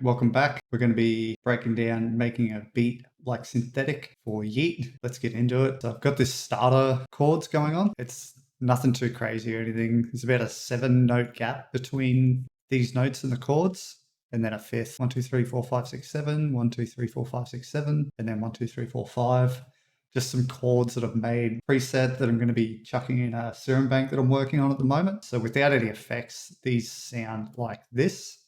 welcome back. We're going to be breaking down making a beat like synthetic for YEAT. Let's get into it. So I've got this starter chords going on. It's nothing too crazy or anything. There's about a 7-note gap between these notes and the chords, and then a fifth. 1, 2, 3, 4, 5, 6, 7. 1, 2, 3, 4, 5, 6, 7. And then 1, 2, 3, 4, 5. Just some chords that I've made preset that I'm going to be chucking in a serum bank that I'm working on at the moment. So without any effects, these sound like this.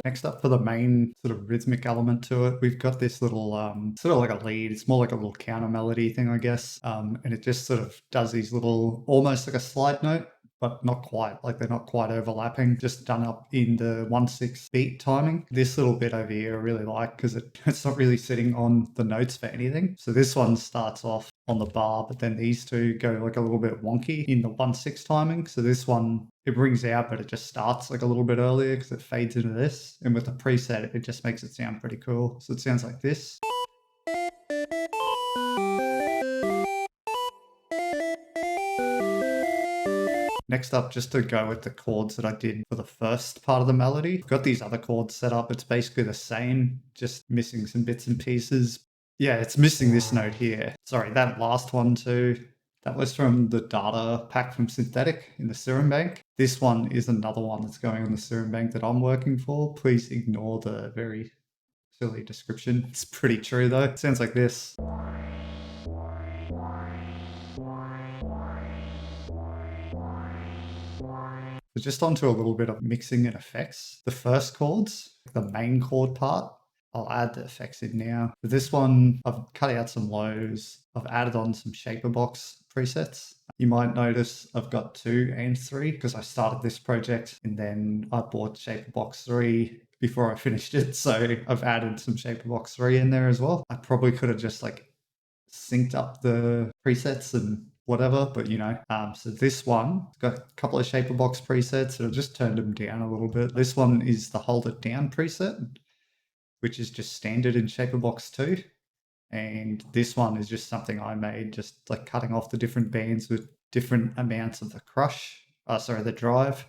Next up, for the main sort of rhythmic element to it, we've got this little sort of like a lead. It's more like a little counter melody thing, I guess. And it just sort of does these little, almost like a slide note, but not quite, like they're not quite overlapping, just done up in the 1/6 beat timing. This little bit over here I really like because it's not really sitting on the notes for anything. So this one starts off on the bar, but then these two go like a little bit wonky in the 1/6 timing. So this one, it rings out, but it just starts like a little bit earlier because it fades into this. And with the preset, it just makes it sound pretty cool. So it sounds like this. Next up, just to go with the chords that I did for the first part of the melody, I've got these other chords set up. It's basically the same, just missing some bits and pieces. Yeah, it's missing this note here. Sorry, that last one too. That was from the data pack from Synthetic in the serum bank. This one is another one that's going on the serum bank that I'm working for. Please ignore the very silly description. It's pretty true though. It sounds like this. So just onto a little bit of mixing and effects. The first chords, the main chord part, I'll add the effects in now. For this one, I've cut out some lows. I've added on some shaper box presets. You might notice I've got 2 and 3 because I started this project and then I bought shaper box 3 before I finished it. So I've added some shaper box 3 in there as well. I probably could have just like synced up the presets and whatever, but you know, so this one got a couple of shaper box presets, so I just turned them down a little bit. This one is the hold it down preset, which is just standard in shaper box 2, and this one is just something I made, just like cutting off the different bands with different amounts of the crush, the drive.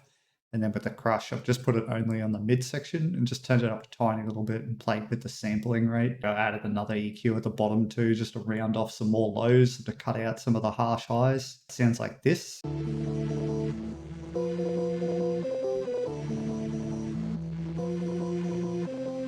And then with the crush, I've just put it only on the mid section and just turned it up a tiny little bit and played with the sampling rate. I added another EQ at the bottom too, just to round off some more lows to cut out some of the harsh highs. It sounds like this.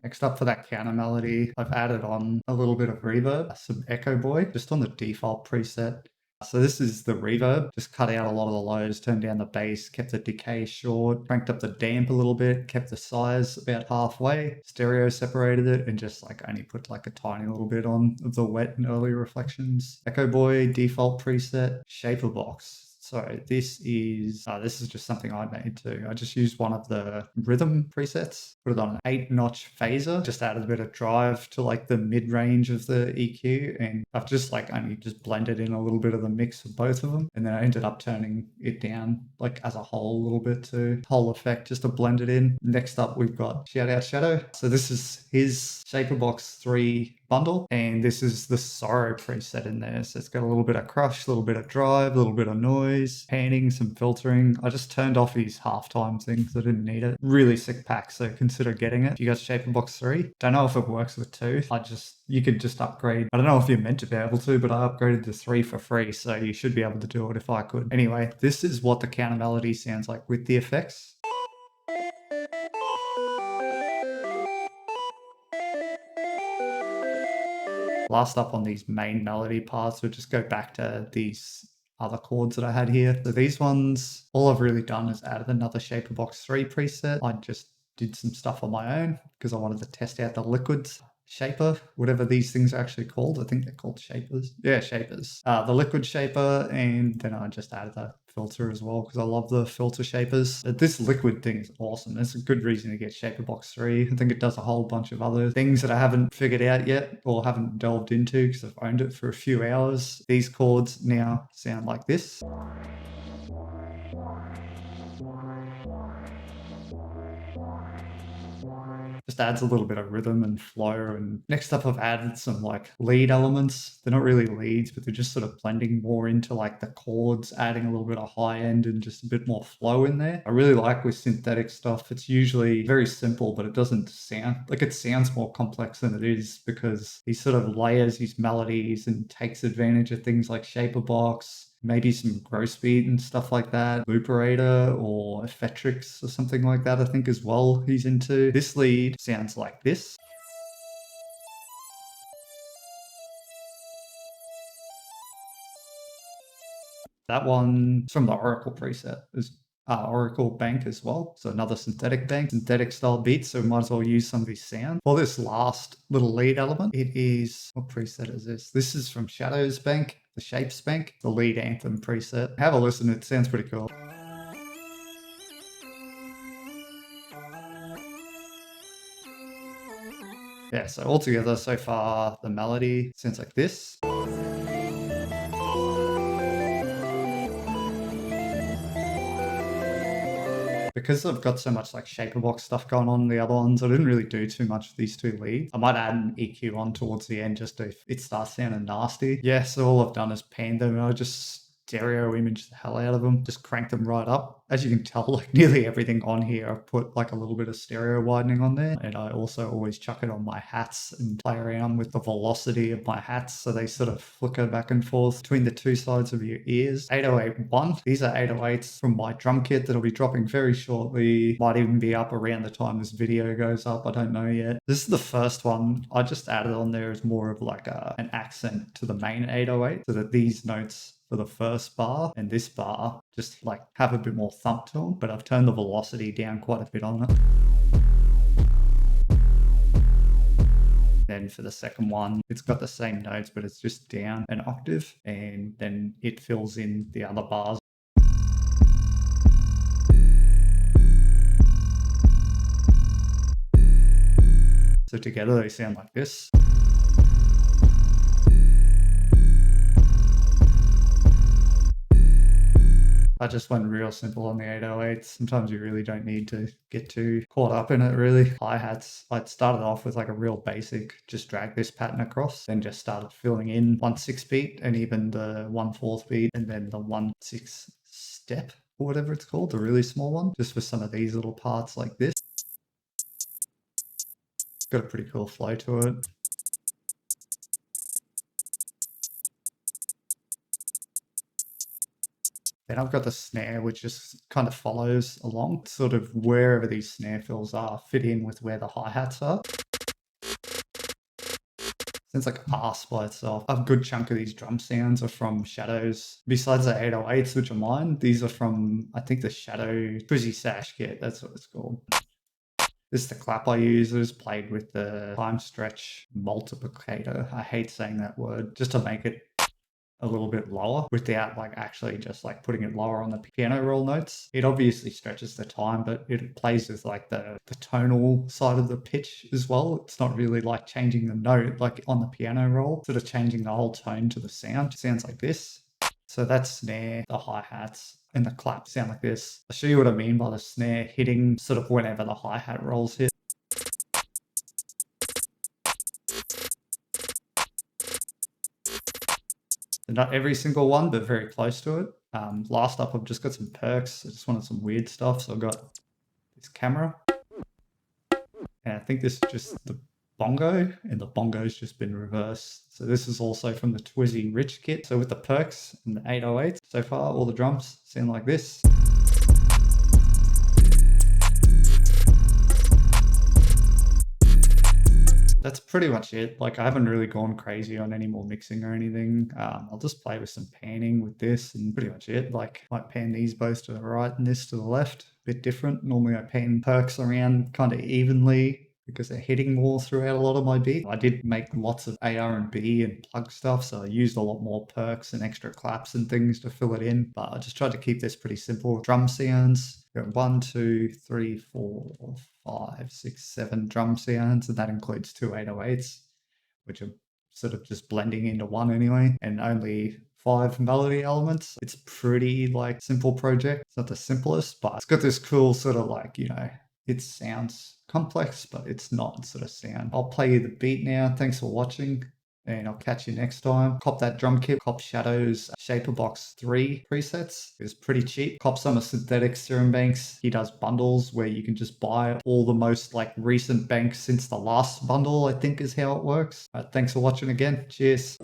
Next up, for that counter melody, I've added on a little bit of reverb, some Echo Boy, just on the default preset. So this is the reverb, just cut out a lot of the lows, turned down the bass, kept the decay short, cranked up the damp a little bit, kept the size about halfway, stereo separated it, and just like only put like a tiny little bit on of the wet and early reflections. Echo Boy, default preset, shaper box. So this is just something I made too. I just used one of the rhythm presets, put it on an 8-notch phaser, just added a bit of drive to like the mid-range of the EQ, and I've just like only just blended in a little bit of the mix of both of them, and then I ended up turning it down like as a whole a little bit to whole effect just to blend it in. Next up, we've got Shout Out Shadow. So this is his Shaper Box 3 bundle, and this is the Sorrow preset in there. So it's got a little bit of crush, a little bit of drive, a little bit of noise, panning, some filtering. I just turned off these halftime things. I didn't need it. Really sick pack, so consider getting it. You got Shaper Box 3. Don't know if it works with 2. You could just upgrade. I don't know if you're meant to be able to, but I upgraded to 3 for free, so you should be able to do it if I could. Anyway, this is what the counter melody sounds like with the effects. Last up on these main melody parts, we'll just go back to these other chords that I had here. So these ones, all I've really done is added another Shaper Box 3 preset. I just did some stuff on my own because I wanted to test out the liquids. Shaper, whatever these things are actually called. I think they're called shapers. Yeah, shapers. The liquid shaper, and then I just added a filter as well because I love the filter shapers. This liquid thing is awesome. That's a good reason to get Shaper Box 3. I think it does a whole bunch of other things that I haven't figured out yet or haven't delved into because I've owned it for a few hours. These chords now sound like this. Just adds a little bit of rhythm and flow. And next up, I've added some like lead elements. They're not really leads, but they're just sort of blending more into like the chords, adding a little bit of high end and just a bit more flow in there. I really like with synthetic stuff, it's usually very simple, but it doesn't sound like it sounds more complex than it is because he sort of layers his melodies and takes advantage of things like Shaperbox, maybe some gross beat and stuff like that, Looperator or Effectrix or something like that, I think as well he's into. This lead sounds like this. That one's from the Oracle preset, is Oracle bank as well. So another synthetic bank, synthetic style beats, so we might as well use some of his sound. For this last little lead element, it is, what preset is this? This is from Shadows bank, the Shapes bank, the lead anthem preset. Have a listen, it sounds pretty cool. Yeah, so altogether so far, the melody sounds like this. Because I've got so much like Shaperbox stuff going on in the other ones, I didn't really do too much with these two leads. I might add an EQ on towards the end just if it starts sounding nasty. Yeah, so all I've done is pan them and I just stereo image the hell out of them, just crank them right up. As you can tell, like nearly everything on here, I've put like a little bit of stereo widening on there. And I also always chuck it on my hats and play around with the velocity of my hats so they sort of flicker back and forth between the two sides of your ears. 808.1. These are 808s from my drum kit that'll be dropping very shortly. Might even be up around the time this video goes up. I don't know yet. This is the first one. I just added on there as more of like an accent to the main 808 so that these notes for the first bar and this bar just like have a bit more thump to them, but I've turned the velocity down quite a bit on it. Then for the second one, it's got the same notes, but it's just down an octave, and then it fills in the other bars. So together they sound like this. I just went real simple on the 808s. Sometimes you really don't need to get too caught up in it, really. Hi-hats, I started off with like a real basic, just drag this pattern across, then just started filling in 1/6 beat and even the 1/4 beat and then the 1/6 step or whatever it's called, the really small one, just for some of these little parts like this. It's got a pretty cool flow to it. Then I've got the snare, which just kind of follows along, sort of wherever these snare fills are, fit in with where the hi-hats are. Sounds like arse by itself. A good chunk of these drum sounds are from Shadows. Besides the 808s, which are mine, these are from, I think, the Shadow Twizzy Sash kit. That's what it's called. This is the clap I use. I just played with the time stretch multiplicator. I hate saying that word, just to make it a little bit lower without like actually just like putting it lower on the piano roll notes. It obviously stretches the time, but it plays with like the tonal side of the pitch as well. It's not really like changing the note like on the piano roll, sort of changing the whole tone to the sound. It sounds like this. So that snare, the hi-hats, and the clap sound like this. I'll show you what I mean by the snare hitting sort of whenever the hi-hat rolls hit. Not every single one, but very close to it. Last up, I've just got some perks. I just wanted some weird stuff. So I've got this camera. And I think this is just the bongo, and the bongo's just been reversed. So this is also from the Twizzy Rich kit. So with the perks and the 808s, so far all the drums sound like this. That's pretty much it. Like I haven't really gone crazy on any more mixing or anything. I'll just play with some panning with this and pretty much it. Like might pan these both to the right and this to the left. Bit different. Normally I pan perks around kind of evenly because they're hitting more throughout a lot of my beats. I did make lots of AR&B and plug stuff, so I used a lot more perks and extra claps and things to fill it in. But I just tried to keep this pretty simple. Drum sounds. 1, 2, 3, 4, 5, 6, 7 drum sounds, and that includes 2 808s, which are sort of just blending into one anyway, and only 5 melody elements. It's pretty like simple project. It's not the simplest, but it's got this cool sort of like, you know, it sounds complex, but it's not sort of sound. I'll play you the beat now. Thanks for watching, and I'll catch you next time. Cop that drum kit, cop Shadow's Shaperbox 3 presets. It's pretty cheap. Cop some of Synthetic Serum Banks. He does bundles where you can just buy all the most like recent banks since the last bundle, I think is how it works. Thanks for watching again. Cheers.